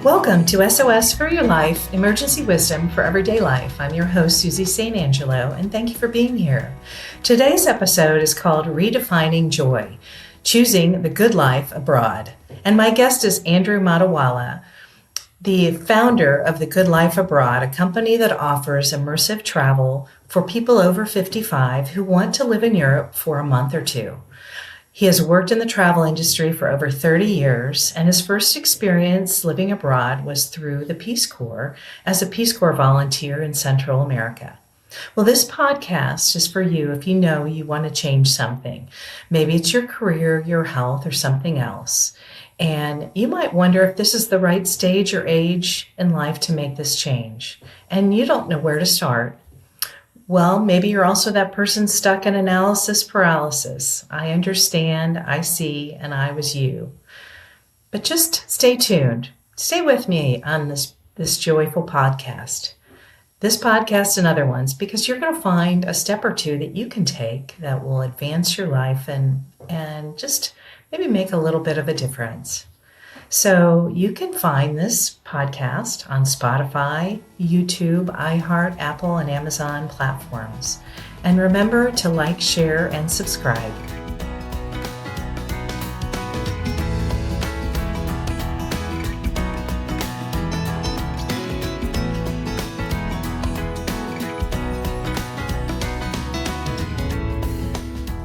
Welcome to SOS for Your Life, Emergency Wisdom for Everyday Life. I'm your host, Susie St. Angelo, and thank you for being here. Today's episode is called Redefining Joy, Choosing the Good Life Abroad. And my guest is Andrew Motiwalla, the founder of The Good Life Abroad, a company that offers immersive travel for people over 55 who want to live in Europe for a month or two. He has worked in the travel industry for over 30 years, and his first experience living abroad was through the Peace Corps as a Peace Corps volunteer in Central America. Well, this podcast is for you if you know you want to change something. Maybe it's your career, your health, or something else. And you might wonder if this is the right stage or age in life to make this change. And you don't know where to start. Well, maybe you're also that person stuck in analysis paralysis. I understand, I see, and I was you. But just stay tuned. Stay with me on this joyful podcast. This podcast and other ones, because you're going to find a step or two that you can take that will advance your life and just maybe make a little bit of a difference. So you can find this podcast on Spotify, YouTube, iHeart, Apple, and Amazon platforms. And remember to like, share, and subscribe.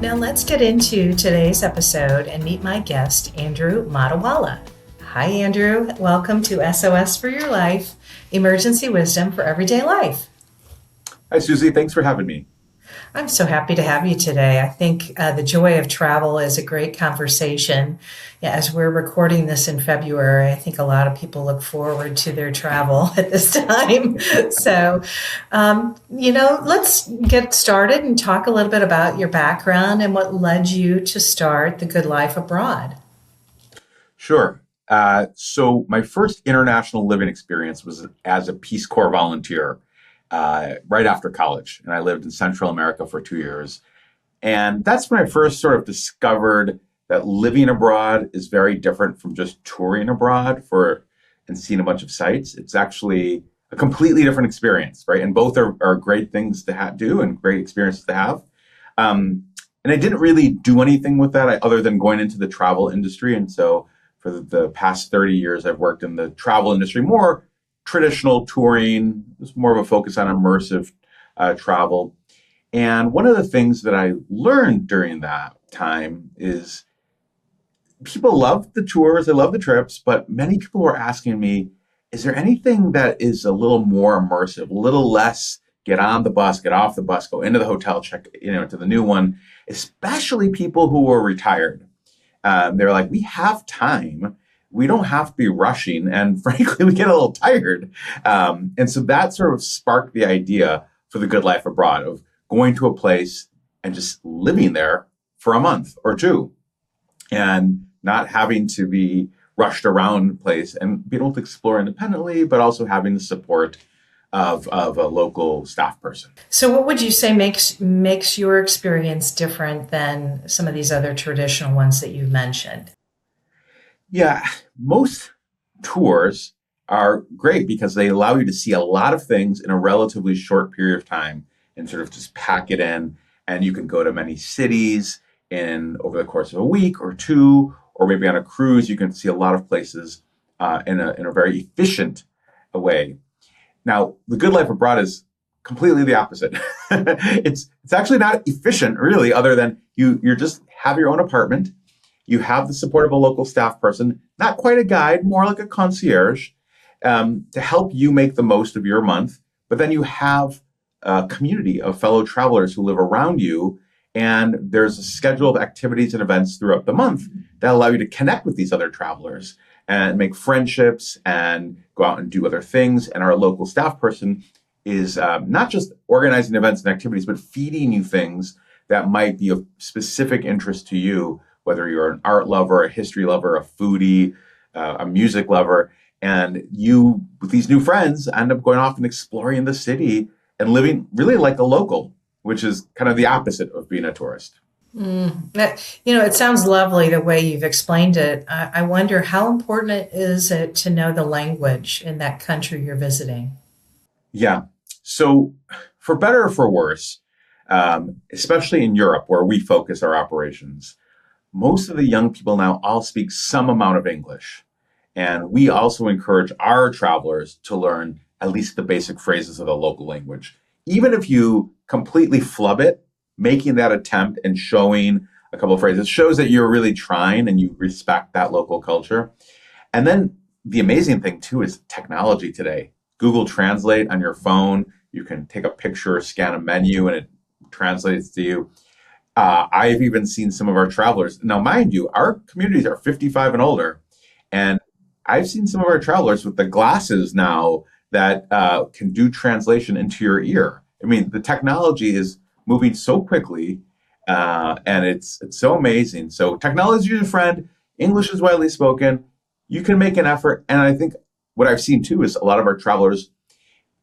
Now let's get into today's episode and meet my guest, Andrew Motiwalla. Hi, Andrew. Welcome to SOS for Your Life, Emergency Wisdom for Everyday Life. Hi, Susie. Thanks for having me. I'm so happy to have you today. I think the joy of travel is a great conversation. Yeah, as we're recording this in February, I think a lot of people look forward to their travel at this time. So, let's get started and talk a little bit about your background and what led you to start The Good Life Abroad. Sure. So my first international living experience was as a Peace Corps volunteer right after college. And I lived in Central America for 2 years. And that's when I first sort of discovered that living abroad is very different from just touring abroad and seeing a bunch of sites. It's actually a completely different experience, right? And both are great things to do and great experiences to have. And I didn't really do anything with that other than going into the travel industry. And so for the past 30 years, I've worked in the travel industry, more traditional touring. There's more of a focus on immersive travel. And one of the things that I learned during that time is people love the tours, they love the trips, but many people were asking me, is there anything that is a little more immersive, a little less get on the bus, get off the bus, go into the hotel, check to the new one, especially people who were retired. They're like, we have time. We don't have to be rushing. And frankly, we get a little tired. And so that sort of sparked the idea for The Good Life Abroad of going to a place and just living there for a month or two and not having to be rushed around the place and being able to explore independently, but also having the support of a local staff person. So what would you say makes your experience different than some of these other traditional ones that you mentioned? Yeah, most tours are great because they allow you to see a lot of things in a relatively short period of time and sort of just pack it in. And you can go to many cities over the course of a week or two, or maybe on a cruise, you can see a lot of places in a very efficient way. Now, The Good Life Abroad is completely the opposite. It's actually not efficient, really, other than you just have your own apartment. You have the support of a local staff person, not quite a guide, more like a concierge, to help you make the most of your month. But then you have a community of fellow travelers who live around you. And there's a schedule of activities and events throughout the month that allow you to connect with these other travelers and make friendships and go out and do other things. And our local staff person is not just organizing events and activities, but feeding you things that might be of specific interest to you, whether you're an art lover, a history lover, a foodie, a music lover. And you, with these new friends, end up going off and exploring the city and living really like a local, which is kind of the opposite of being a tourist. It sounds lovely the way you've explained it. I wonder how important is it to know the language in that country you're visiting? Yeah. So, for better or for worse, especially in Europe where we focus our operations, most of the young people now all speak some amount of English. And we also encourage our travelers to learn at least the basic phrases of the local language. Even if you completely flub it, making that attempt and showing a couple of phrases shows that you're really trying and you respect that local culture. And then the amazing thing too is technology today. Google Translate on your phone, you can take a picture, scan a menu, and it translates to you. I've even seen some of our travelers. Now, mind you, our communities are 55 and older, and I've seen some of our travelers with the glasses now that can do translation into your ear. I mean, the technology is moving so quickly, and it's so amazing. So, technology is a friend. English is widely spoken. You can make an effort, and I think what I've seen too is a lot of our travelers,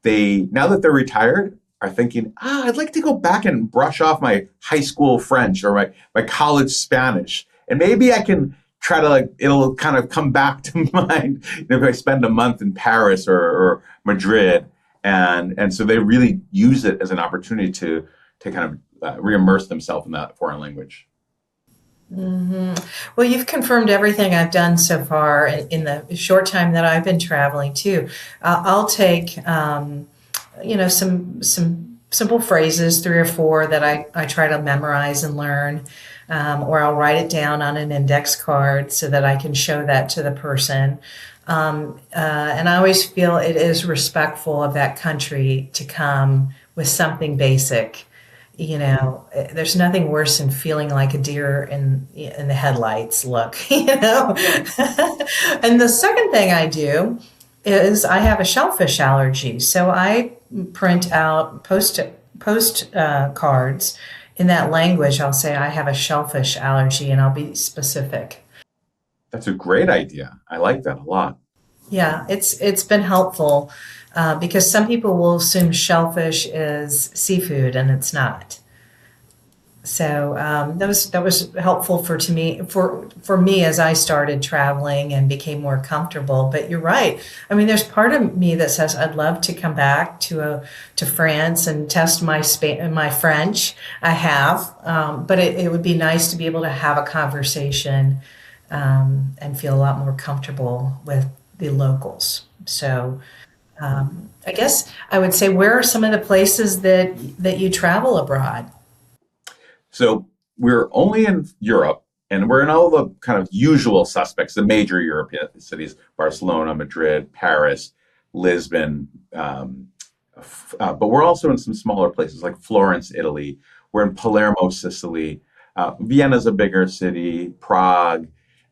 they now that they're retired, are thinking, I'd like to go back and brush off my high school French or my college Spanish. And maybe I can try to it'll kind of come back to mind if I spend a month in Paris or Madrid. And so they really use it as an opportunity to kind of re-immerse themselves in that foreign language. hmm Well, you've confirmed everything I've done so far in the short time that I've been traveling too. I'll take, some simple phrases, three or four that I try to memorize and learn, or I'll write it down on an index card so that I can show that to the person. And I always feel it is respectful of that country to come with something basic. There's nothing worse than feeling like a deer in the headlights look. And the second thing I do is I have a shellfish allergy, so I print out post cards in that language. I'll say I have a shellfish allergy, and I'll be specific. That's a great idea. I like that a lot. Yeah, it's been helpful because some people will assume shellfish is seafood, and it's not. So that was helpful for me as I started traveling and became more comfortable. But you're right. I mean, there's part of me that says I'd love to come back to France and test my French. I have, but it would be nice to be able to have a conversation and feel a lot more comfortable with the locals. So I guess I would say, where are some of the places that you travel abroad? So we're only in Europe, and we're in all the kind of usual suspects, the major European cities: Barcelona, Madrid, Paris, Lisbon. But we're also in some smaller places like Florence, Italy. We're in Palermo, Sicily. Vienna's a bigger city. Prague,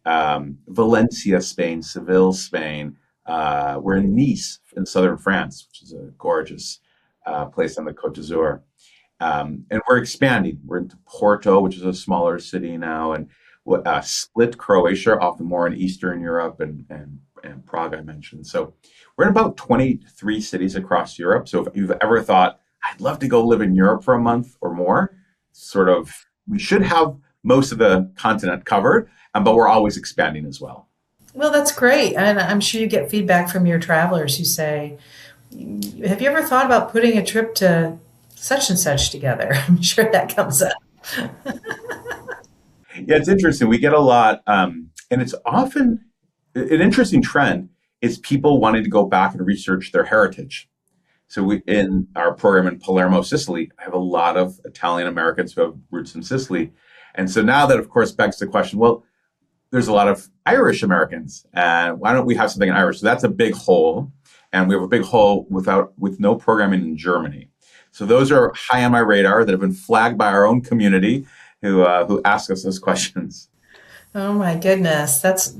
Valencia, Spain. Seville, Spain. We're in Nice in southern France, which is a gorgeous place on the Côte d'Azur. And we're expanding. We're into Porto, which is a smaller city now, and Split, Croatia, often more in Eastern Europe, and Prague, I mentioned. So we're in about 23 cities across Europe. So if you've ever thought, I'd love to go live in Europe for a month or more, sort of, we should have most of the continent covered, but we're always expanding as well. Well, that's great. And I'm sure you get feedback from your travelers who say, have you ever thought about putting a trip to such and such together? I'm sure that comes up. Yeah, it's interesting. We get a lot, and it's often an interesting trend is people wanting to go back and research their heritage. So we, in our program in Palermo, Sicily, I have a lot of Italian Americans who have roots in Sicily. And so now that, of course, begs the question, well, there's a lot of Irish Americans, and why don't we have something in Irish? So that's a big hole, and we have a big hole with no programming in Germany. So those are high on my radar that have been flagged by our own community who ask us those questions. Oh my goodness. That's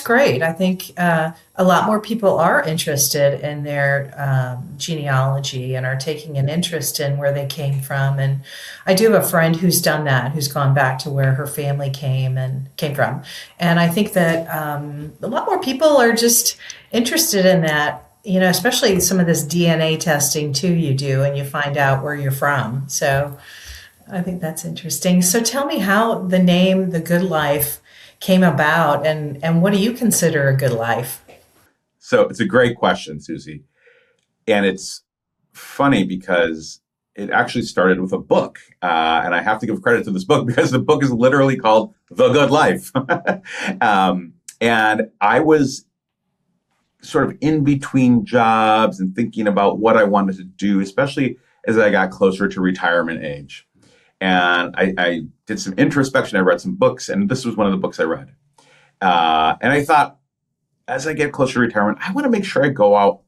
great. I think a lot more people are interested in their genealogy and are taking an interest in where they came from. And I do have a friend who's done that, who's gone back to where her family came from. And I think that a lot more people are just interested in that. Especially some of this DNA testing too you do, and you find out where you're from. So I think that's interesting. So tell me how the name The Good Life came about and what do you consider a good life? So it's a great question, Susie. And it's funny because it actually started with a book. And I have to give credit to this book because the book is literally called The Good Life. And I was sort of in between jobs and thinking about what I wanted to do, especially as I got closer to retirement age. And I did some introspection. I read some books, and this was one of the books I read. And I thought, as I get closer to retirement, I want to make sure I go out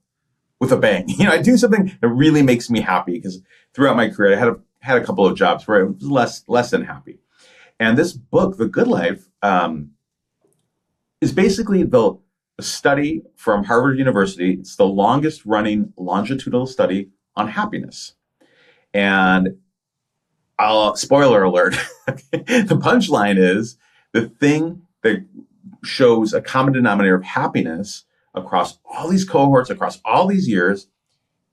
with a bang. I do something that really makes me happy because throughout my career, I had a couple of jobs where I was less than happy. And this book, The Good Life, is basically the study from Harvard University. It's the longest running longitudinal study on happiness. And spoiler alert, the punchline is the thing that shows a common denominator of happiness across all these cohorts, across all these years,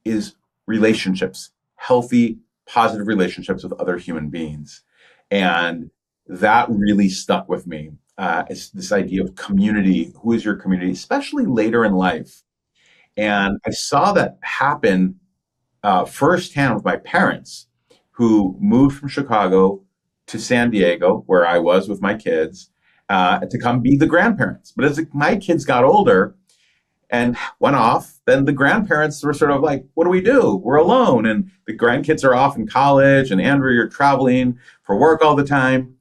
is relationships, healthy, positive relationships with other human beings. And that really stuck with me. It's this idea of community. Who is your community, especially later in life? And I saw that happen firsthand with my parents who moved from Chicago to San Diego, where I was with my kids, to come be the grandparents. But as my kids got older and went off, then the grandparents were sort of like, what do we do? We're alone. And the grandkids are off in college, and Andrew, you're traveling for work all the time.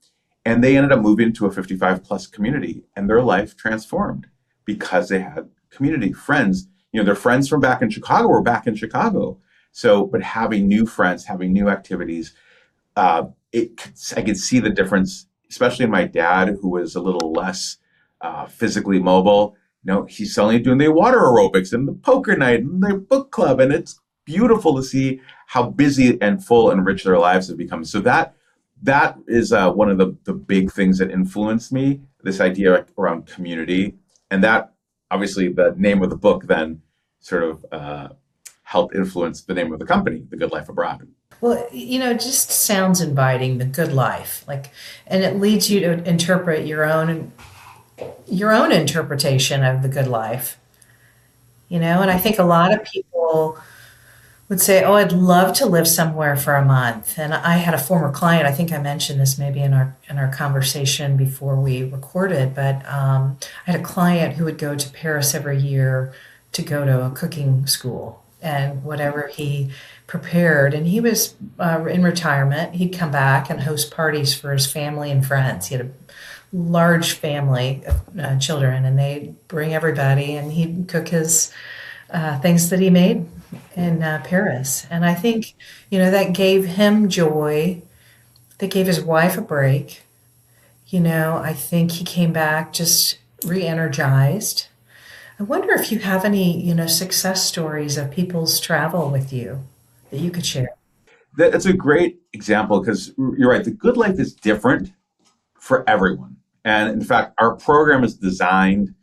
And they ended up moving to a 55 plus community, and their life transformed because they had community, friends. Their friends from back in Chicago were back in Chicago. So, but having new friends, having new activities, I could see the difference, especially in my dad, who was a little less physically mobile. He's suddenly doing the water aerobics and the poker night and the book club, and it's beautiful to see how busy and full and rich their lives have become. So that is one of the big things that influenced me, this idea around community. And that, obviously, the name of the book then sort of helped influence the name of the company, The Good Life Abroad. Well, it just sounds inviting, the good life, and it leads you to interpret your own interpretation of the good life. And I think a lot of people would say, "Oh, I'd love to live somewhere for a month." And I had a former client. I think I mentioned this maybe in our conversation before we recorded, but I had a client who would go to Paris every year to go to a cooking school, and whatever he prepared, and he was in retirement, he'd come back and host parties for his family and friends. He had a large family of children, and they'd bring everybody, and he'd cook his things that he made in Paris. And I think, that gave him joy, that gave his wife a break. I think he came back just re-energized. I wonder if you have any, success stories of people's travel with you that you could share. That's a great example because you're right. The good life is different for everyone. And in fact, our program is designed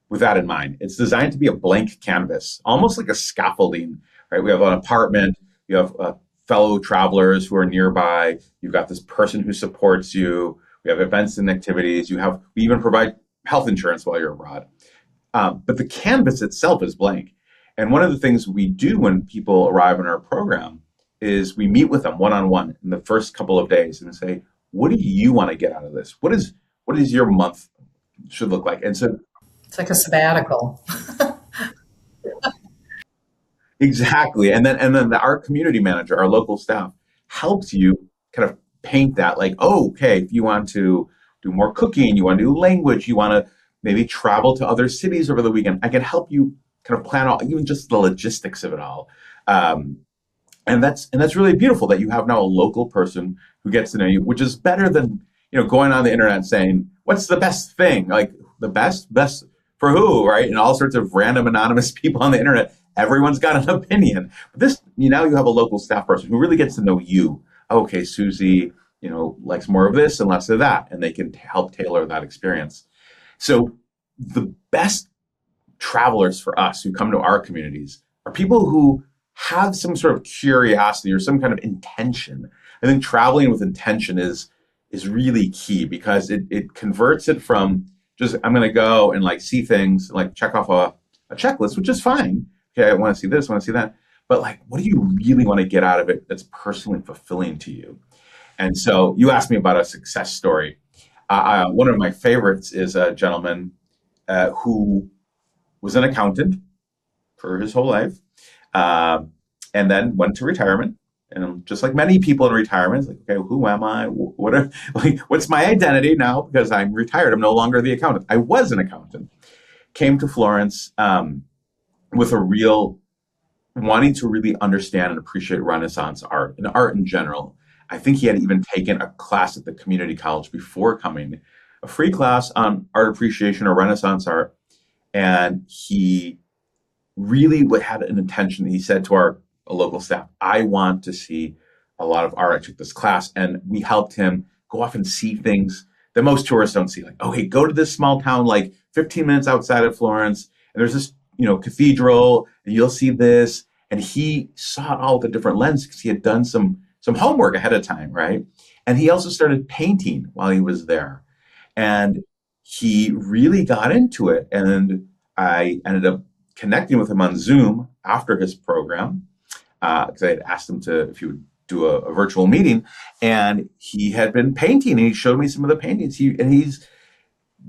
with that in mind. It's designed to be a blank canvas, almost like a scaffolding, right? We have an apartment, you have fellow travelers who are nearby. You've got this person who supports you. We have events and activities. We even provide health insurance while you're abroad. But the canvas itself is blank. And one of the things we do when people arrive in our program is we meet with them one-on-one in the first couple of days and say, what do you want to get out of this? What is your month should look like? And so It's like a sabbatical. exactly. And then our community manager, our local staff, helps you kind of paint that like, oh, okay, if you want to do more cooking, you want to do language, you want to maybe travel to other cities over the weekend, I can help you kind of plan out even just the logistics of it all. And that's really beautiful that you have now a local person who gets to know you, which is better than going on the internet and saying, what's the best thing? Like the best for who, right? And all sorts of random anonymous people on the internet. Everyone's got an opinion. But this, now you have a local staff person who really gets to know you. Okay, Susie, likes more of this and less of that, and they can help tailor that experience. So the best travelers for us who come to our communities are people who have some sort of curiosity or some kind of intention. I think traveling with intention is really key because it converts it from just I'm going to go and like see things, like check off a checklist, which is fine. Okay, I want to see this, I want to see that. But like, what do you really want to get out of it that's personally fulfilling to you? And so you asked me about a success story. One of my favorites is a gentleman who was an accountant for his whole life, um, and then went to retirement. And just like many people in retirement, it's like, okay, who am I? Like, what's my identity now? Because I'm retired, I'm no longer the accountant. I was an accountant. Came to Florence with a real wanting to really understand and appreciate Renaissance art and art in general. I think he had even taken a class at the community college before coming, a free class on art appreciation or Renaissance art. And he really had an intention. He said to our local staff, I want to see a lot of art. I took this class and we helped him go off and see things that most tourists don't see. Like, oh, hey, go to this small town, like 15 minutes outside of Florence. And there's this, cathedral and you'll see this. And he saw it all with a different lens because he had done some homework ahead of time, right? And he also started painting while he was there. And he really got into it. And I ended up connecting with him on Zoom after his program because I had asked him if he would do a virtual meeting. And he had been painting and he showed me some of the paintings. He's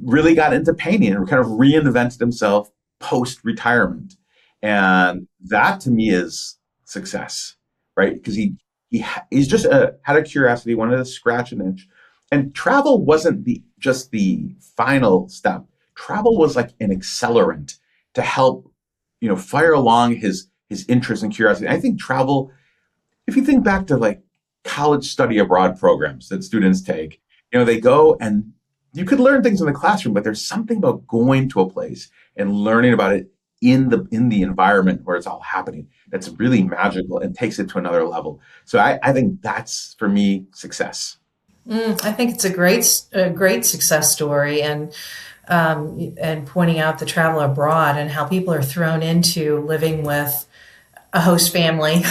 really got into painting and kind of reinvented himself post-retirement. And that to me is success, right? Because he's just had a curiosity, wanted to scratch an itch. And travel wasn't just the final step. Travel was like an accelerant to help, fire along his interest and curiosity. I think travel, if you think back to like college study abroad programs that students take, they go and you could learn things in the classroom, but there's something about going to a place and learning about it in the environment where it's all happening that's really magical and takes it to another level. So I think that's for me success. I think it's a great success story, and pointing out the travel abroad and how people are thrown into living with a host family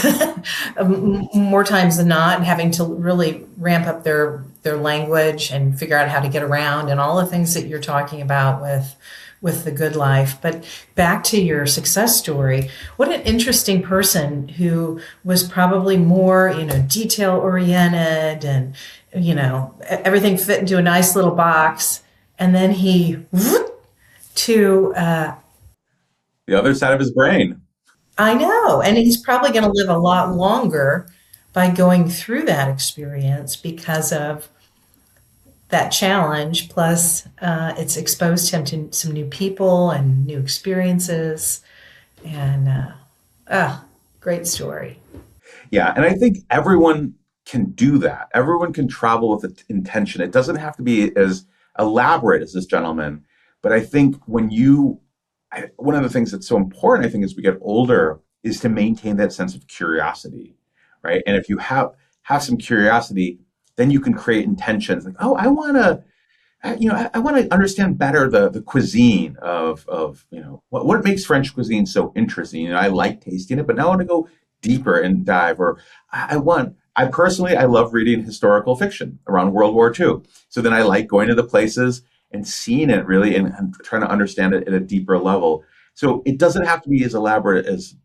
more times than not, and having to really ramp up their language and figure out how to get around and all the things that you're talking about with the good life. But back to your success story, what an interesting person who was probably more, detail oriented and, everything fit into a nice little box. And then he to The other side of his brain. I know. And he's probably going to live a lot longer by going through that experience because of that challenge. Plus, it's exposed him to some new people and new experiences. And, great story. Yeah. And I think everyone can do that. Everyone can travel with intention. It doesn't have to be as elaborate as this gentleman. But I think one of the things that's so important, I think, as we get older is to maintain that sense of curiosity, right? And if you have some curiosity, then you can create intentions like, oh, I want to, I want to understand better the cuisine of what makes French cuisine so interesting. I like tasting it, but now I want to go deeper and dive. Or I personally love reading historical fiction around World War II. So then I like going to the places and seeing it really and trying to understand it at a deeper level. So it doesn't have to be as elaborate as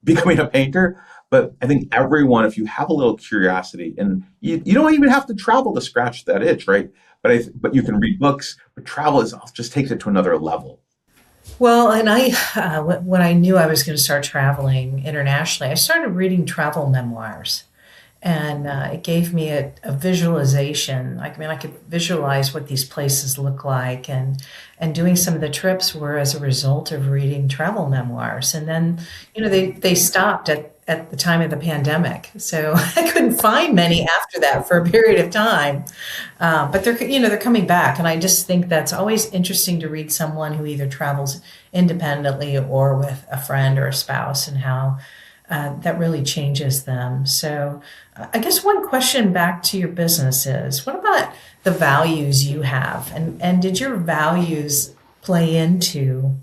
becoming a painter, but I think everyone, if you have a little curiosity, and you don't even have to travel to scratch that itch, right? But you can read books, but travel just takes it to another level. Well, and when I knew I was going to start traveling internationally, I started reading travel memoirs. And it gave me a visualization. I could visualize what these places look like, and doing some of the trips were as a result of reading travel memoirs. And then, they stopped at the time of the pandemic, so I couldn't find many after that for a period of time. But they're coming back, and I just think that's always interesting to read someone who either travels independently or with a friend or a spouse, and how that really changes them. So I guess one question back to your business is, what about the values you have? And did your values play into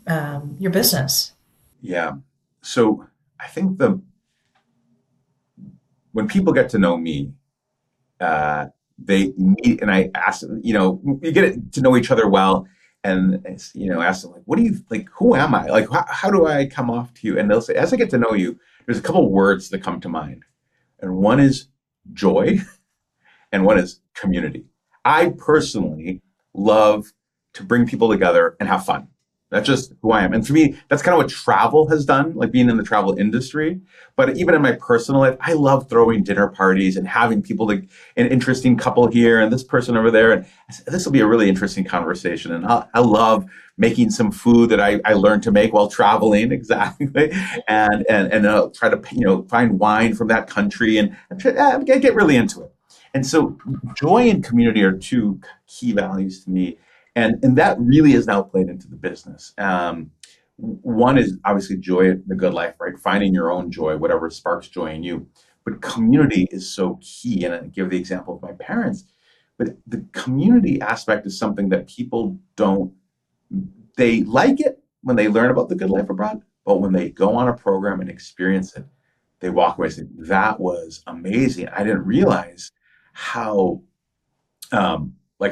your business? Yeah. So I think when people get to know me, uh, they meet, and I ask them, you get to know each other well, and ask them like, what do you like? Who am I? Like, how do I come off to you? And they'll say, as I get to know you, there's a couple words that come to mind, and one is joy, and one is community. I personally love to bring people together and have fun. That's just who I am. And for me, that's kind of what travel has done, like being in the travel industry. But even in my personal life, I love throwing dinner parties and having people like an interesting couple here and this person over there. And this will be a really interesting conversation. And I love making some food that I learned to make while traveling, exactly. And try to find wine from that country and get really into it. And so joy and community are two key values to me. And that really is now played into the business. One is obviously joy, the good life, right? Finding your own joy, whatever sparks joy in you. But community is so key. And I give the example of my parents. But the community aspect is something that people don't, they like it when they learn about the good life abroad. But when they go on a program and experience it, they walk away saying, that was amazing. I didn't realize how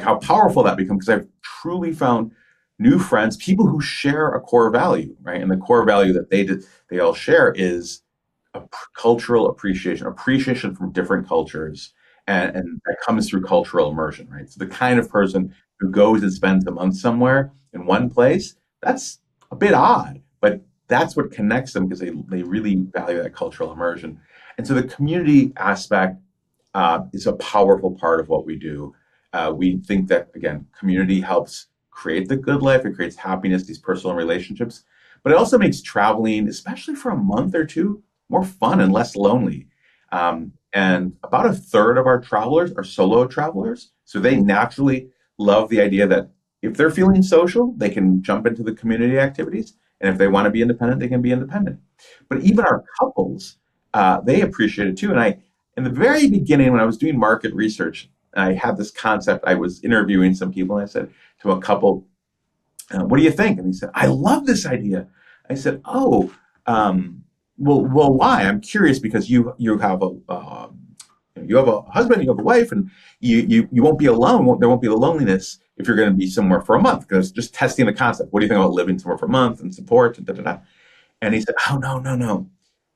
how powerful that becomes, because I've truly found new friends, people who share a core value, right? And the core value that they all share is cultural appreciation from different cultures, and that comes through cultural immersion, right? So the kind of person who goes and spends a month somewhere in one place, that's a bit odd, but that's what connects them because they really value that cultural immersion. And so the community aspect is a powerful part of what we do. We think that, again, community helps create the good life. It creates happiness, these personal relationships, but it also makes traveling, especially for a month or two, more fun and less lonely. And about a third of our travelers are solo travelers. So they naturally love the idea that if they're feeling social, they can jump into the community activities. And if they want to be independent, they can be independent. But even our couples, they appreciate it too. And in the very beginning, when I was doing market research, I had this concept. I was interviewing some people, and I said to a couple, what do you think? And he said, I love this idea. I said, oh, well, why? I'm curious because you have a husband, you have a wife, and you won't be alone. There won't be the loneliness if you're going to be somewhere for a month, because just testing the concept. What do you think about living somewhere for a month and support and da da da? And he said, oh, no.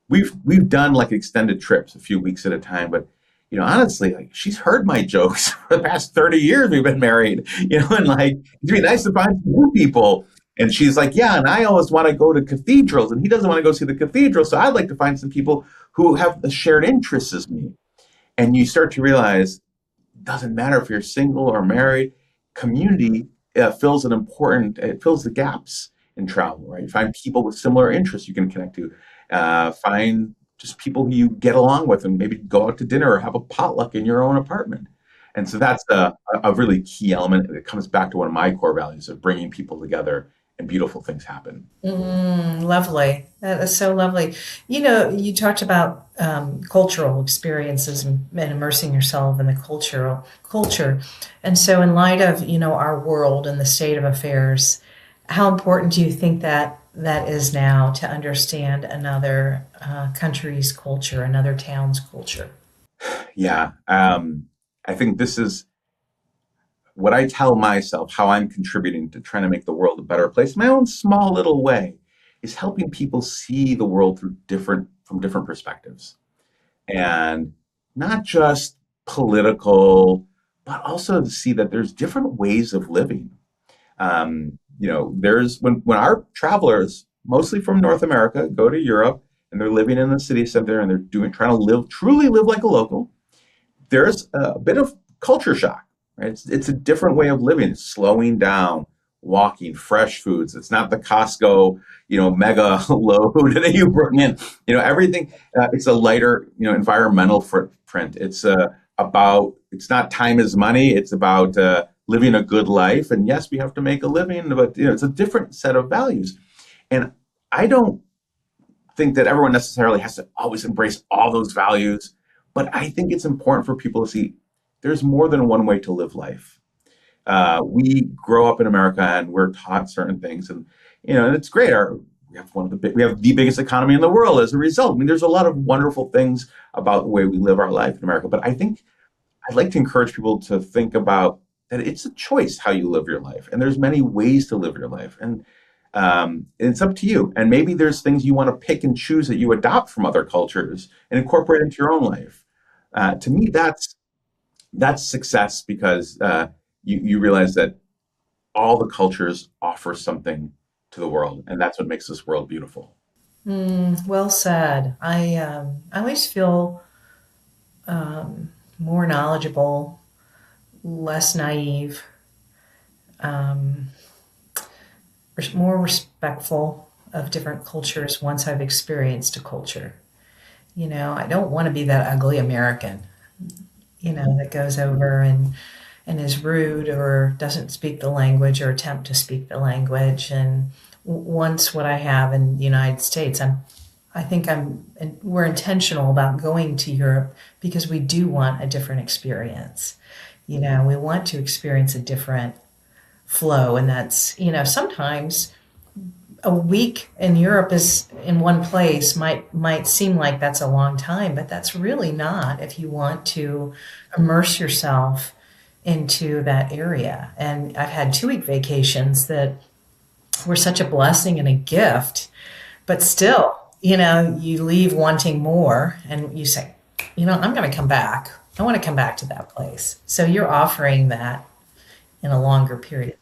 We've done like extended trips a few weeks at a time, but honestly, like, she's heard my jokes for the past 30 years we've been married, and like, it'd be nice to find some new people. And she's like, yeah, and I always want to go to cathedrals, and he doesn't want to go see the cathedral. So I'd like to find some people who have the shared interests as me. And you start to realize it doesn't matter if you're single or married, community it fills the gaps in travel, right? You find people with similar interests you can connect to, find just people who you get along with, and maybe go out to dinner or have a potluck in your own apartment. And so that's a really key element. It comes back to one of my core values of bringing people together and beautiful things happen. Lovely. That is so lovely. You talked about cultural experiences and immersing yourself in the culture. And so in light of, our world and the state of affairs, how important do you think that is now to understand another country's culture, another town's culture? Yeah. I think this is what I tell myself, how I'm contributing to trying to make the world a better place. My own small little way is helping people see the world from different perspectives, and not just political, but also to see that there's different ways of living. There's when our travelers, mostly from North America, go to Europe and they're living in the city center and they're trying to truly live like a local. There's a bit of culture shock, right? It's a different way of living. It's slowing down, walking, fresh foods. It's not the Costco, mega load that you bring in. Everything. It's a lighter, environmental footprint. It's it's not time is money. It's about living a good life. And yes, we have to make a living, but it's a different set of values. And I don't think that everyone necessarily has to always embrace all those values, but I think it's important for people to see there's more than one way to live life. We grow up in America and we're taught certain things, and and it's great. we have the biggest economy in the world as a result. I mean, there's a lot of wonderful things about the way we live our life in America. But I think I'd like to encourage people to think about that it's a choice how you live your life, and there's many ways to live your life, and it's up to you. And maybe there's things you want to pick and choose that you adopt from other cultures and incorporate into your own life. To me, that's success because you realize that all the cultures offer something to the world, and that's what makes this world beautiful. Well said. I always feel more knowledgeable, less naive, um, more respectful of different cultures once I've experienced a culture. I don't want to be that ugly American, that goes over and is rude or doesn't speak the language or attempt to speak the language. And once what I have in the United States, I think we're intentional about going to Europe because we do want a different experience. We want to experience a different flow. And that's, sometimes a week in Europe is in one place might seem like that's a long time, but that's really not if you want to immerse yourself into that area. And I've had 2-week vacations that were such a blessing and a gift, but still, you leave wanting more and you say, I'm going to come back. I want to come back to that place. So you're offering that in a longer period.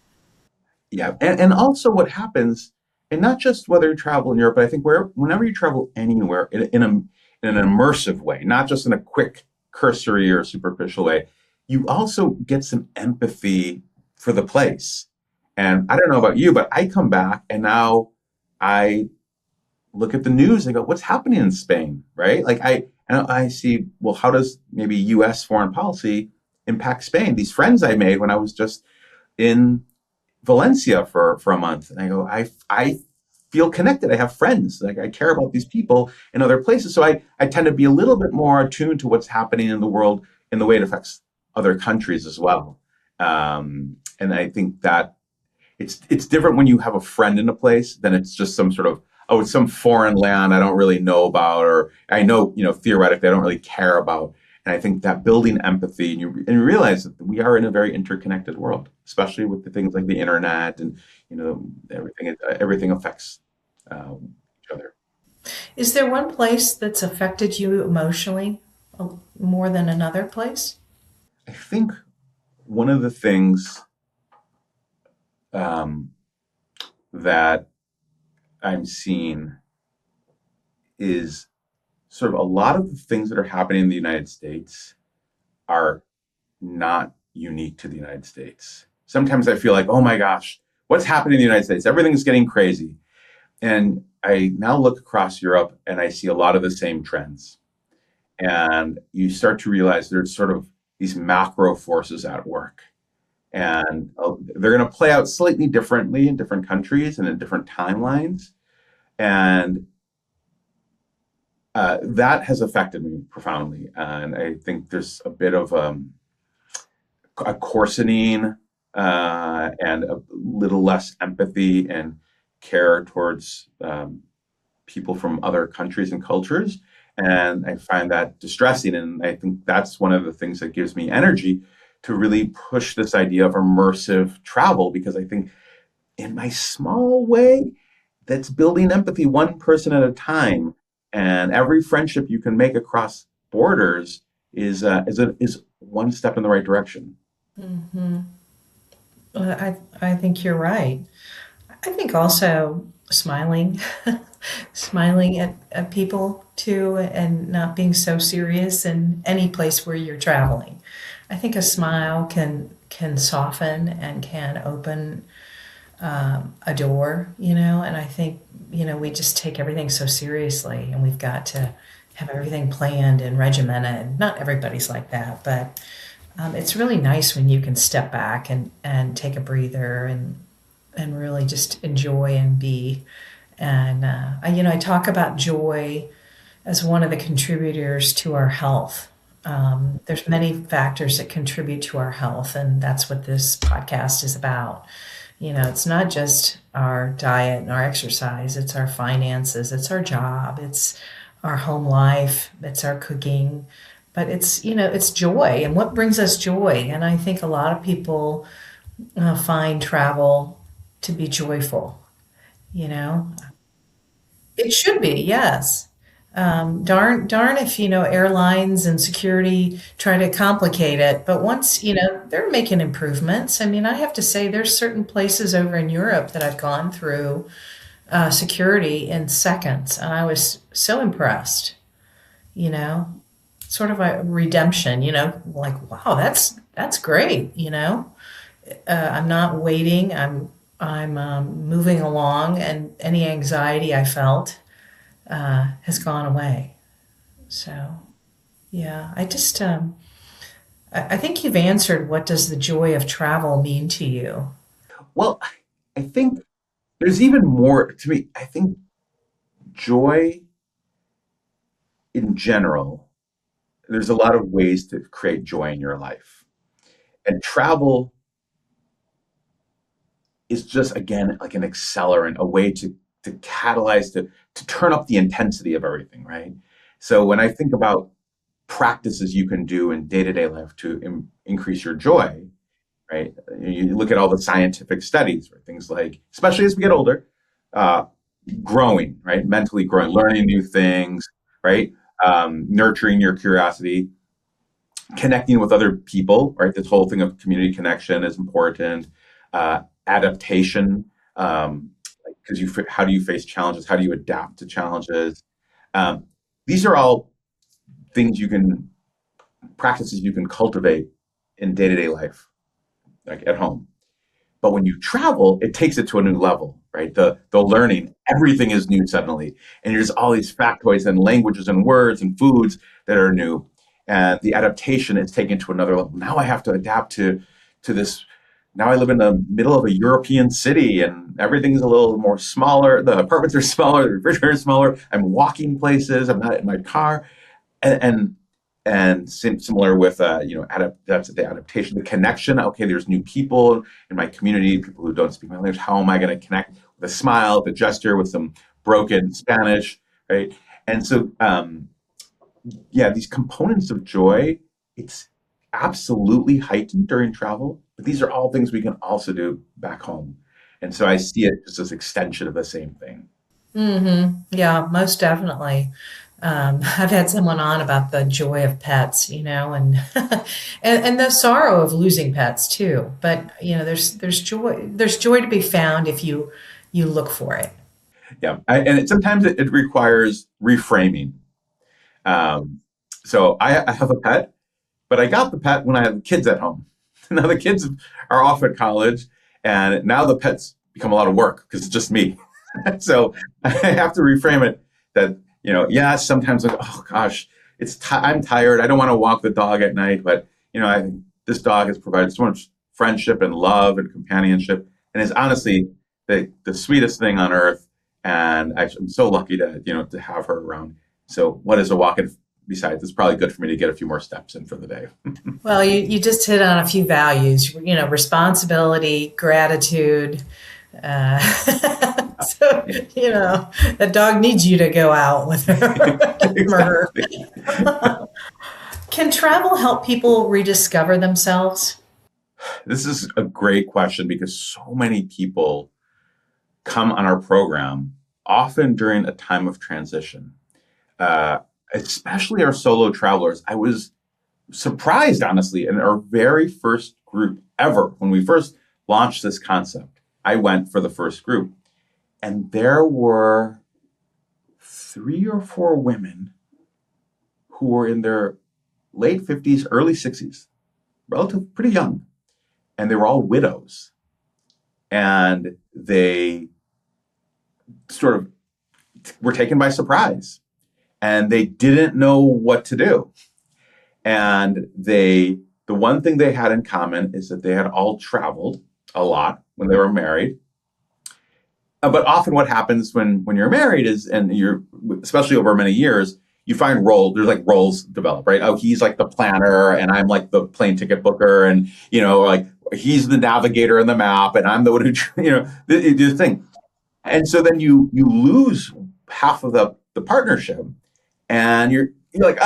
Yeah, and also what happens, and not just whether you travel in Europe, but I think whenever you travel anywhere in an immersive way, not just in a quick, cursory or superficial way, you also get some empathy for the place. And I don't know about you, but I come back and now I look at the news and go, what's happening in Spain, right? Like I see, well, how does maybe U.S. foreign policy impact Spain? These friends I made when I was just in Valencia for a month, and I go, I feel connected. I have friends. Like I care about these people in other places. So I tend to be a little bit more attuned to what's happening in the world in the way it affects other countries as well. And I think that it's different when you have a friend in a place than it's just some sort of, oh, it's some foreign land I don't really know about, or I know, theoretically I don't really care about. And I think that building empathy, and you realize that we are in a very interconnected world, especially with the things like the internet and everything affects each other. Is there one place that's affected you emotionally more than another place? I think one of the things um, that I'm seeing is sort of a lot of the things that are happening in the United States are not unique to the United States. Sometimes I feel like, oh my gosh, what's happening in the United States? Everything's getting crazy. And I now look across Europe and I see a lot of the same trends. And you start to realize there's sort of these macro forces at work. And they're going to play out slightly differently in different countries and in different timelines. And that has affected me profoundly. And I think there's a bit of a coarsening and a little less empathy and care towards people from other countries and cultures. And I find that distressing. And I think that's one of the things that gives me energy to really push this idea of immersive travel, because I think in my small way, that's building empathy one person at a time. And every friendship you can make across borders is one step in the right direction. Hmm. I think you're right. I think also smiling, smiling at people too, and not being so serious in any place where you're traveling. I think a smile can soften and can open a door, and I think, we just take everything so seriously and we've got to have everything planned and regimented. Not everybody's like that, but it's really nice when you can step back and take a breather and really just enjoy and be. And, I talk about joy as one of the contributors to our health. There's many factors that contribute to our health, and that's what this podcast is about. It's not just our diet and our exercise, it's our finances, it's our job, it's our home life, it's our cooking, but it's joy and what brings us joy. And I think a lot of people find travel to be joyful, you know. It should be, yes. Darn if, airlines and security try to complicate it. But once, they're making improvements. I mean, I have to say, there's certain places over in Europe that I've gone through security in seconds, and I was so impressed, you know, sort of a redemption, like, wow, that's great, I'm not waiting. I'm moving along, and any anxiety I felt has gone away. So yeah, I think you've answered. What does the joy of travel mean to you? Well, I think there's even more to me. I think joy in general, there's a lot of ways to create joy in your life. And travel is just, again, like an accelerant, a way to catalyze, to turn up the intensity of everything, right? So when I think about practices you can do in day-to-day life to increase your joy, right? You look at all the scientific studies, right? Things like, especially as we get older, uh, growing, right? Mentally growing, learning new things, right? Nurturing your curiosity, connecting with other people, right? This whole thing of community connection is important. Adaptation, because how do you face challenges? How do you adapt to challenges? Um, these are all things practices you can cultivate in day to day life, like at home. But when you travel, it takes it to a new level, right? The learning, everything is new suddenly, and there's all these factoids and languages and words and foods that are new, and the adaptation is taken to another level. Now I have to adapt to this. Now I live in the middle of a European city, and everything's a little more smaller. The apartments are smaller, the refrigerator is smaller. I'm walking places. I'm not in my car, and similar with that's the adaptation, the connection. Okay, there's new people in my community, people who don't speak my language. How am I going to connect with a smile, with a gesture, with some broken Spanish, right? And so yeah, these components of joy, it's absolutely heightened during travel, but these are all things we can also do back home. And so I see it as this extension of the same thing. Yeah, most definitely. I've had someone on about the joy of pets, and and the sorrow of losing pets too. But there's joy to be found if you look for it. Yeah, sometimes it requires reframing. Um, so I have a pet, but I got the pet when I had kids at home. Now the kids are off at college, and now the pets become a lot of work because it's just me. So I have to reframe it that, yeah, sometimes like, oh gosh, I'm tired. I don't want to walk the dog at night, but I think this dog has provided so much friendship and love and companionship, and is honestly the sweetest thing on earth. And I'm so lucky to have her around. So what is a walk in besides? It's probably good for me to get a few more steps in for the day. Well, you just hit on a few values, responsibility, gratitude. Uh, so, the dog needs you to go out with her. Exactly. Can travel help people rediscover themselves? This is a great question because so many people come on our program often during a time of transition, uh, especially our solo travelers. I was surprised, honestly, in our very first group ever, when we first launched this concept. I went for the first group, and there were 3 or 4 women who were in their late 50s, early 60s, relative pretty young, and they were all widows. And they sort of were taken by surprise, and they didn't know what to do. And the one thing they had in common is that they had all traveled a lot when they were married. But often what happens when you're married is, and you're, especially over many years, you find there's like roles develop, right? Oh, he's like the planner and I'm like the plane ticket booker. And, like he's the navigator on the map, and I'm the one who, the thing. And so then you lose half of the partnership, and you're like,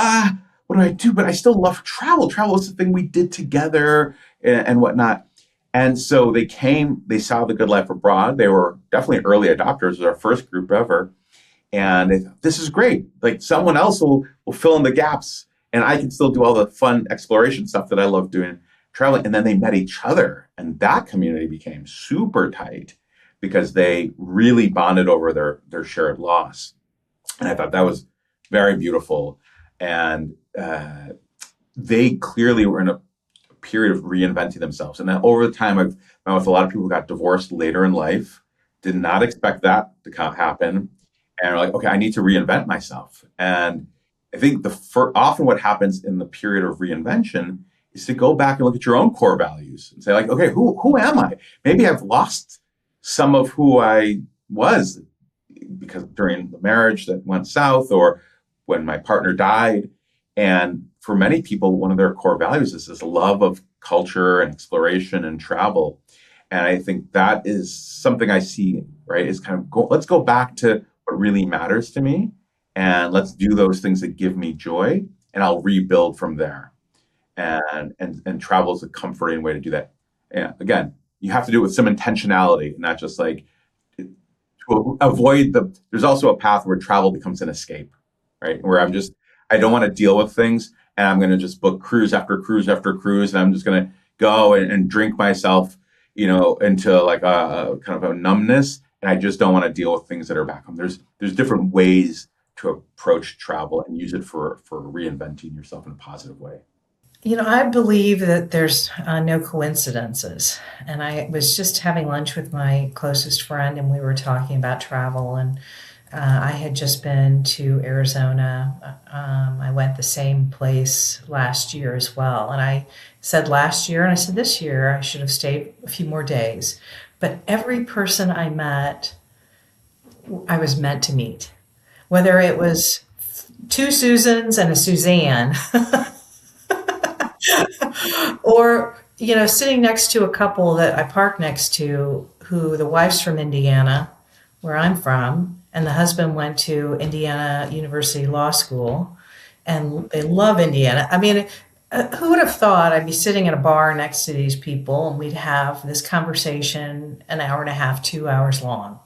what do I do? But I still love travel. Travel is the thing we did together and whatnot. And so they saw the Good Life Abroad. They were definitely early adopters. It was our first group ever. And they thought, this is great. Like someone else will fill in the gaps, and I can still do all the fun exploration stuff that I love doing traveling. And then they met each other, and that community became super tight because they really bonded over their shared loss. And I thought that was very beautiful. And they clearly were in a period of reinventing themselves. And then over the time, I've met with a lot of people who got divorced later in life, did not expect that to happen, and are like, okay, I need to reinvent myself. And I think often what happens in the period of reinvention is to go back and look at your own core values and say, like, okay, who am I? Maybe I've lost some of who I was because during the marriage that went south, or when my partner died. And for many people, one of their core values is this love of culture and exploration and travel. And I think that is something I see, right, is kind of let's go back to what really matters to me, and let's do those things that give me joy, and I'll rebuild from there. And travel is a comforting way to do that. And again, you have to do it with some intentionality, not just like to avoid there's also a path where travel becomes an escape, right? Where I don't want to deal with things, and I'm going to just book cruise after cruise after cruise, and I'm just going to go and drink myself, into like a kind of a numbness, and I just don't want to deal with things that are back home. There's different ways to approach travel and use it for reinventing yourself in a positive way. I believe that there's no coincidences. And I was just having lunch with my closest friend, and we were talking about travel. And I had just been to Arizona. I went the same place last year as well. And I said last year, and I said this year, I should have stayed a few more days. But every person I met, I was meant to meet. Whether it was two Susans and a Suzanne, or, sitting next to a couple that I parked next to, who the wife's from Indiana, where I'm from, and the husband went to Indiana University Law School, and they love Indiana. I mean, who would have thought I'd be sitting at a bar next to these people, and we'd have this conversation an hour and a half, 2 hours long,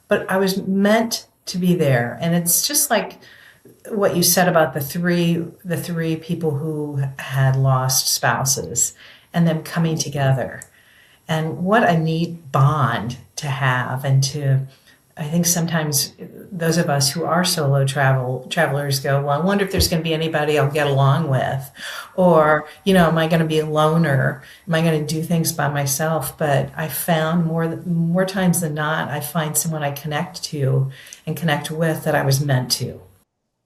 But I was meant to be there. And it's just like what you said about the three people who had lost spouses and them coming together, and what a neat bond to have. And I think sometimes those of us who are solo travelers go, well, I wonder if there's going to be anybody I'll get along with, or am I going to be a loner? Am I going to do things by myself? But I found more times than not, I find someone I connect to and connect with that I was meant to.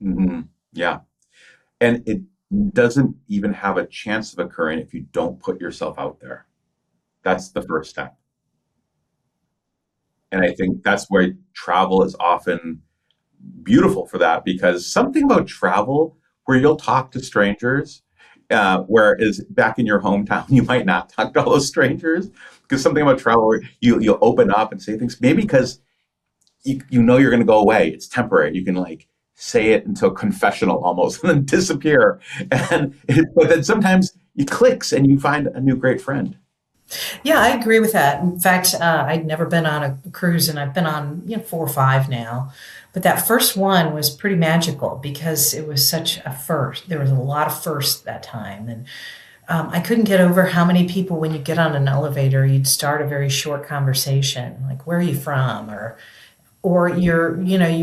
Mm-hmm. Yeah. And it doesn't even have a chance of occurring if you don't put yourself out there. That's the first step. And I think that's where travel is often beautiful for that, because something about travel where you'll talk to strangers, whereas back in your hometown, you might not talk to all those strangers, because something about travel where you'll open up and say things, maybe because you know you're going to go away. It's temporary. You can like say it into a confessional almost and then disappear. But then sometimes it clicks and you find a new great friend. Yeah, I agree with that. In fact, I'd never been on a cruise, and I've been on 4 or 5 now. But that first one was pretty magical because it was such a first. There was a lot of firsts that time, and I couldn't get over how many people, when you get on an elevator, you'd start a very short conversation, like "Where are you from?" or you're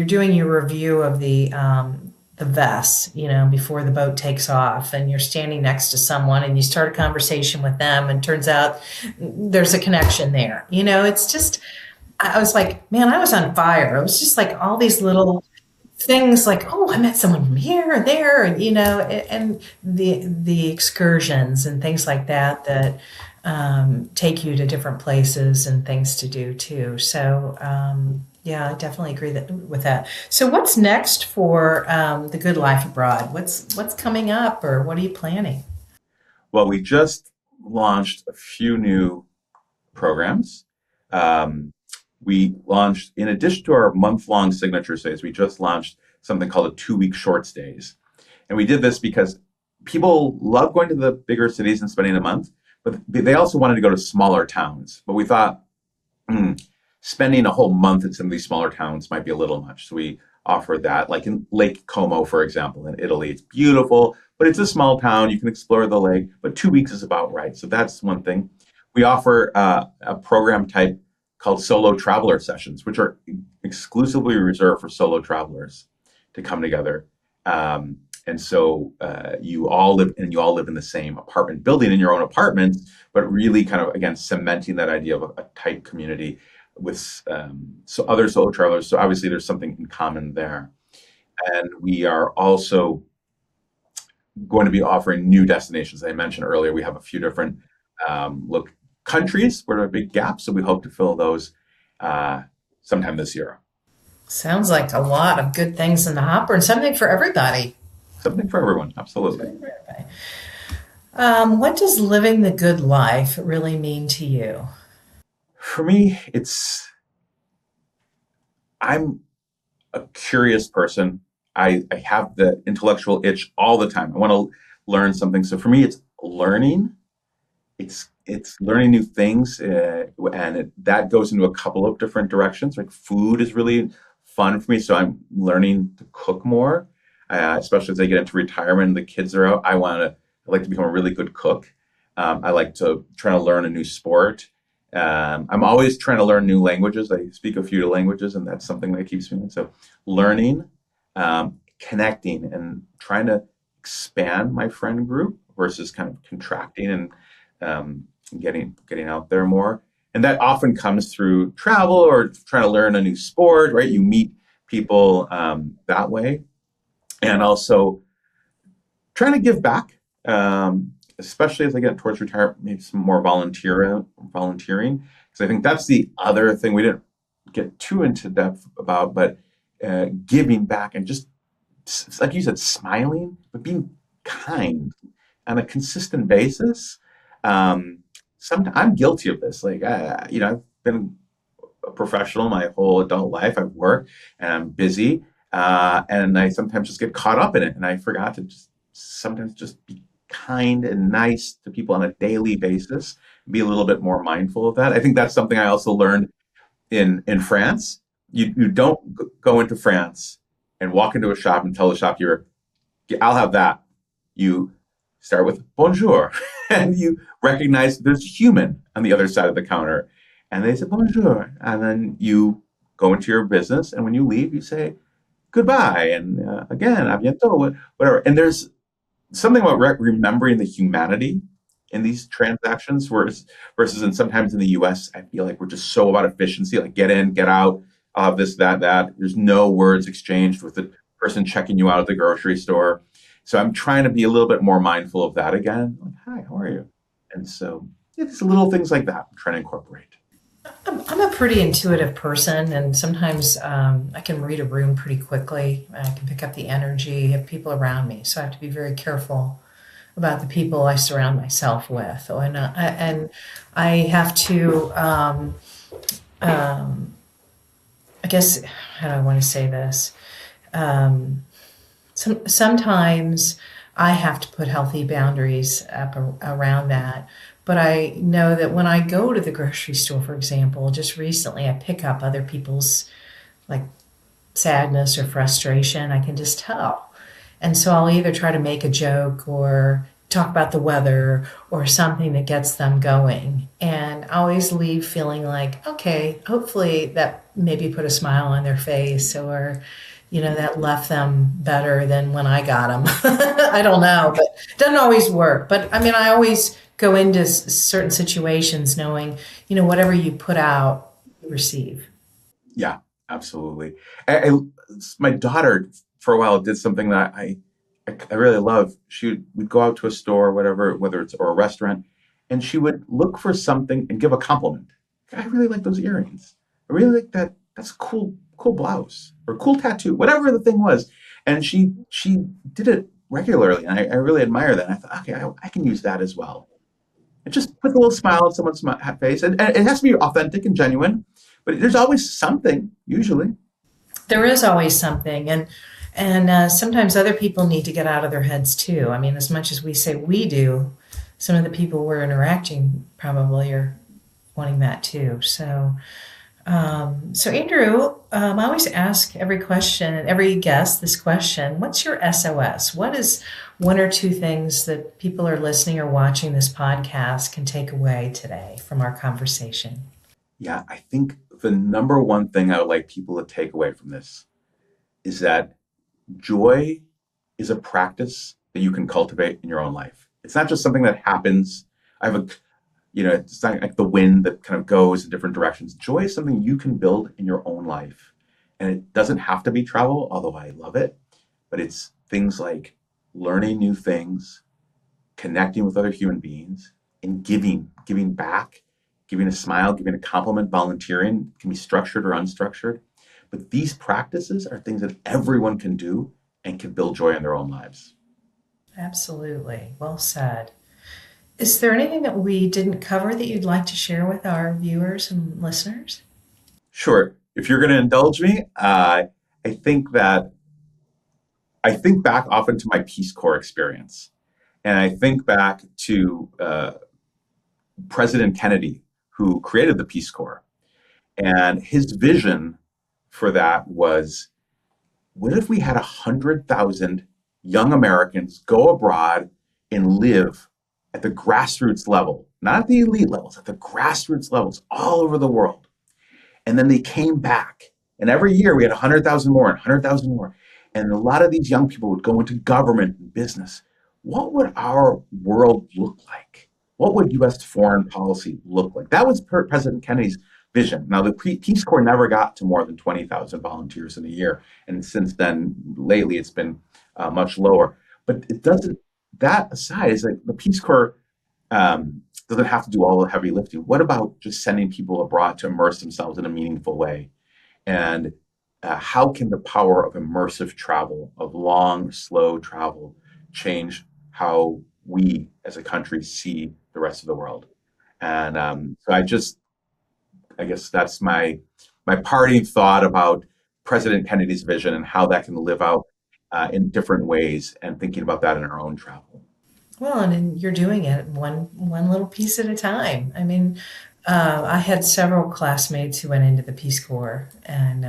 doing your review of the vests, before the boat takes off, and you're standing next to someone and you start a conversation with them, and turns out there's a connection there. It's just, I was like, man, I was on fire. It was just like all these little things, like, oh, I met someone from here or there, and the excursions and things like that take you to different places and things to do too. So, yeah, I definitely agree with that. So what's next for the Good Life Abroad? What's coming up, or what are you planning? Well, we just launched a few new programs. Um, we launched, in addition to our month-long signature stays, we just launched something called a 2-week short stays. And we did this because people love going to the bigger cities and spending a month, but they also wanted to go to smaller towns. But we thought, hmm, spending a whole month in some of these smaller towns might be a little much. So we offered that, like in Lake Como, for example, in Italy. It's beautiful, but it's a small town. You can explore the lake, but 2 weeks is about right. So that's one thing. We offer a program type called solo traveler sessions, which are exclusively reserved for solo travelers to come together. And so you all live in the same apartment building in your own apartments, but really kind of again cementing that idea of a tight community with so other solo travelers. So obviously there's something in common there. And we are also going to be offering new destinations. I mentioned earlier we have a few different look countries where there are big gaps, so we hope to fill those uh, sometime this year. Sounds like a lot of good things in the hopper and something for everybody. Something for everyone, absolutely. What does living the good life really mean to you? For me, I'm a curious person. I have the intellectual itch all the time. I want to learn something. So for me, it's learning. It's learning new things, that goes into a couple of different directions. Like food is really fun for me, so I'm learning to cook more, especially as I get into retirement and the kids are out. I like to become a really good cook. I like to try to learn a new sport. I'm always trying to learn new languages. I speak a few languages, and that's something that keeps me. So learning, connecting, and trying to expand my friend group versus kind of contracting and getting out there more. And that often comes through travel or trying to learn a new sport, right? You meet people that way, and also trying to give back, especially as I get towards retirement, maybe some more volunteering. Because I think that's the other thing we didn't get too into depth about, but giving back and just like you said, smiling, but being kind on a consistent basis. Um, I'm guilty of this. Like, I've been a professional my whole adult life. I've worked and I'm busy, and I sometimes just get caught up in it, and I forgot to just sometimes just be kind and nice to people on a daily basis. Be a little bit more mindful of that. I think that's something I also learned in France. You don't go into France and walk into a shop and tell the shopkeeper, "I'll have that." You start with bonjour, and you recognize there's a human on the other side of the counter, and they say bonjour, and then you go into your business, and when you leave, you say goodbye, and again, à bientôt, whatever. And there's something about remembering the humanity in these transactions, versus in sometimes in the U.S., I feel like we're just so about efficiency, like get in, get out, this, that, that. There's no words exchanged with the person checking you out at the grocery store. So I'm trying to be a little bit more mindful of that again. Like, hi, how are you? And so it's little things like that I'm trying to incorporate. I'm a pretty intuitive person, and sometimes I can read a room pretty quickly. I can pick up the energy of people around me, so I have to be very careful about the people I surround myself with. And I have to, um, I guess, how do I want to say this? Um, sometimes I have to put healthy boundaries up around that. But I know that when I go to the grocery store, for example, just recently I pick up other people's like sadness or frustration. I can just tell. And so I'll either try to make a joke or talk about the weather or something that gets them going. And I always leave feeling like, okay, hopefully that maybe put a smile on their face, or, that left them better than when I got them. I don't know, but it doesn't always work. But I mean, I always go into certain situations knowing, whatever you put out, you receive. Yeah, absolutely. My daughter, for a while, did something that I really love. We'd go out to a store, whatever, whether it's or a restaurant, and she would look for something and give a compliment. I really like those earrings. I really like that. That's a cool blouse or cool tattoo, whatever the thing was. And she did it regularly, and I really admire that. And I thought, okay, I can use that as well. and just put a little smile on someone's face. And it has to be authentic and genuine, but there's always something, usually. There is always something, and sometimes other people need to get out of their heads too. I mean, as much as we say we do, some of the people we're interacting probably are wanting that too. So Andrew, I always ask every guest this question: what's your SOS? What is one or two things that people are listening or watching this podcast can take away today from our conversation? Yeah, I think the number one thing I would like people to take away from this is that joy is a practice that you can cultivate in your own life. It's not just something that happens. It's not like the wind that kind of goes in different directions. Joy is something you can build in your own life. And it doesn't have to be travel, although I love it, but it's things like learning new things, connecting with other human beings, and giving back, giving a smile, giving a compliment, volunteering. It can be structured or unstructured. But these practices are things that everyone can do and can build joy in their own lives. Absolutely. Well said. Is there anything that we didn't cover that you'd like to share with our viewers and listeners? Sure. If you're going to indulge me, I think back often to my Peace Corps experience. And I think back to President Kennedy, who created the Peace Corps. And his vision for that was, what if we had 100,000 young Americans go abroad and live at the grassroots level, not at the elite levels, at the grassroots levels all over the world. And then they came back. And every year we had 100,000 more and 100,000 more. And a lot of these young people would go into government and business. What would our world look like? What would U.S. foreign policy look like? That was President Kennedy's vision. Now, the Peace Corps never got to more than 20,000 volunteers in a year. And since then, lately, it's been much lower. But it doesn't, that aside, is like the Peace Corps doesn't have to do all the heavy lifting. What about just sending people abroad to immerse themselves in a meaningful way? And how can the power of immersive travel, of long, slow travel, change how we as a country see the rest of the world? And so I guess that's my parting thought about President Kennedy's vision and how that can live out in different ways, and thinking about that in our own travel. Well, and you're doing it one little piece at a time. I mean, I had several classmates who went into the Peace Corps and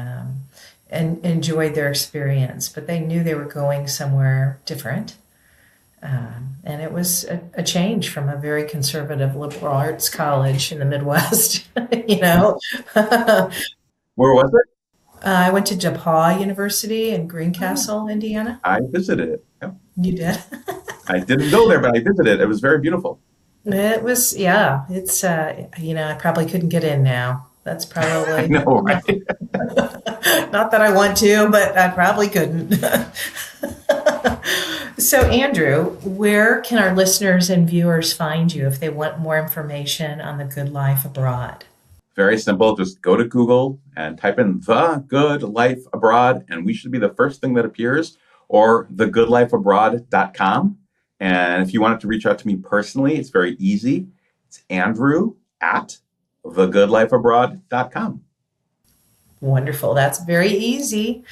enjoyed their experience, but they knew they were going somewhere different. And it was a change from a very conservative liberal arts college in the Midwest, you know. Where was it? I went to DePaul University in Greencastle, Indiana. I visited it. Yeah. You did? I didn't go there, but I visited. It was very beautiful. It was, yeah. It's, I probably couldn't get in now. That's I probably know, right? not that I want to, but I probably couldn't. So, Andrew, where can our listeners and viewers find you if they want more information on the good life abroad? Very simple. Just go to Google and type in The Good Life Abroad, and we should be the first thing that appears, or thegoodlifeabroad.com. And if you wanted to reach out to me personally, it's very easy. It's Andrew at thegoodlifeabroad.com. Wonderful. That's very easy.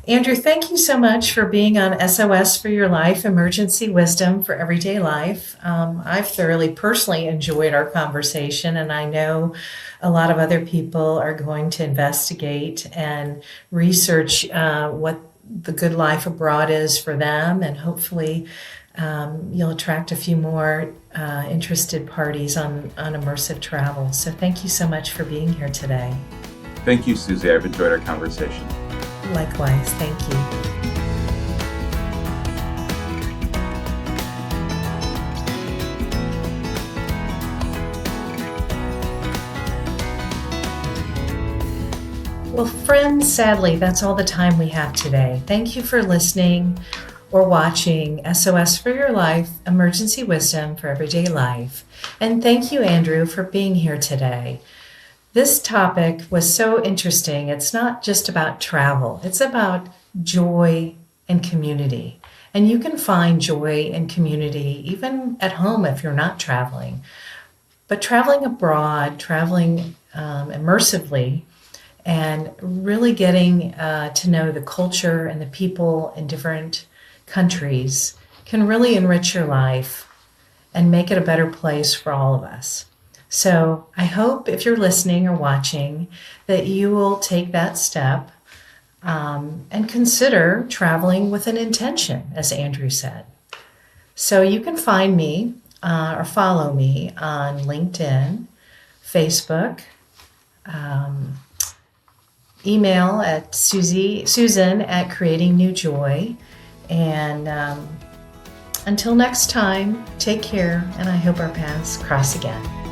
Andrew, thank you so much for being on SOS for Your Life, Emergency Wisdom for Everyday Life. I've thoroughly personally enjoyed our conversation, and I know a lot of other people are going to investigate and research what the good life abroad is for them, and hopefully you'll attract a few more interested parties on immersive travel. So thank you so much for being here today. Thank you, Susie. I've enjoyed our conversation. Likewise. Thank you. Well, friends, sadly, that's all the time we have today. Thank you for listening or watching SOS for Your Life, Emergency Wisdom for Everyday Life. And thank you, Andrew, for being here today. This topic was so interesting. It's not just about travel. It's about joy and community. And you can find joy and community even at home if you're not traveling. But traveling abroad, traveling immersively, and really getting to know the culture and the people in different countries can really enrich your life and make it a better place for all of us. So I hope if you're listening or watching that you will take that step and consider traveling with an intention, as Andrew said. So you can find me or follow me on LinkedIn, Facebook, email at Susan at Creating New Joy. And until next time, take care, and I hope our paths cross again.